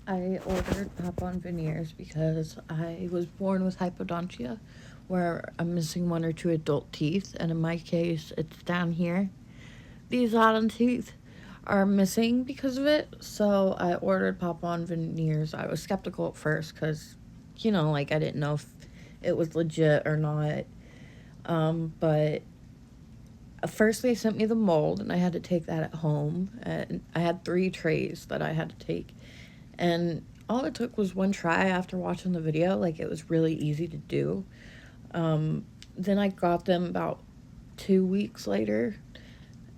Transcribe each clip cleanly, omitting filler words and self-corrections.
I ordered Pop-on Veneers because I was born with hypodontia, where I'm missing one or two adult teeth, and in my case, it's down here. These bottom teeth are missing because of it, so I ordered Pop-on Veneers. I was skeptical at first because, I didn't know if it was legit or not. But first they sent me the mold, and I had to take that at home, and I had 3 trays that I had to take. And all it took was one try after watching the video. Like, it was really easy to do. Then I got them about 2 weeks later,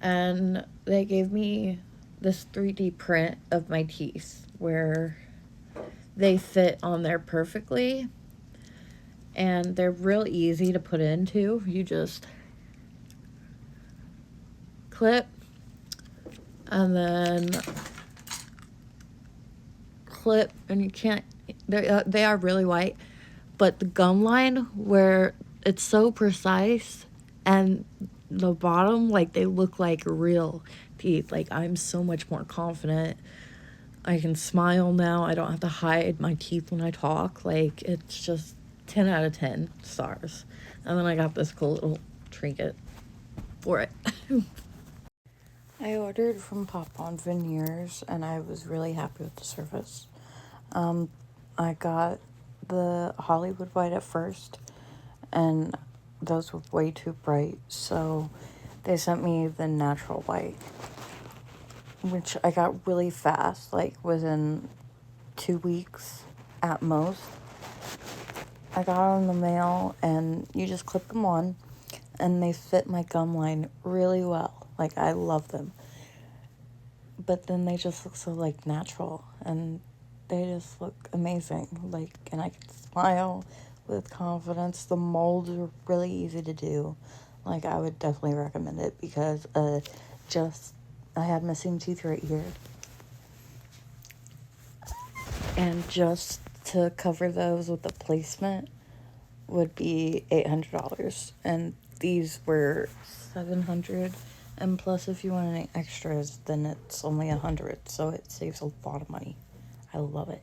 and they gave me this 3D print of my teeth where they fit on there perfectly. And they're real easy to put into. You just clip and then clip, and you can't, they are really white, but the gum line where it's so precise, and the bottom, like, they look like real teeth. Like, I'm so much more confident. I can smile now. I don't have to hide my teeth when I talk. Like, it's just 10 out of 10 stars. And then I got this cool little trinket for it. I ordered from Pop-on Veneers, and I was really happy with the service. I got the Hollywood white at first, and those were way too bright, so they sent me the natural white, which I got really fast, like within 2 weeks at most. I got it in the mail, and you just clip them on, and they fit my gum line really well. Like, I love them. But then they just look so, like, natural, and they just look amazing. Like, and I can smile with confidence. The molds are really easy to do. Like, I would definitely recommend it because I had missing teeth right here. And just to cover those with the placement would be $800. And these were $700. And plus, if you want any extras, then it's only $100. So it saves a lot of money. I love it.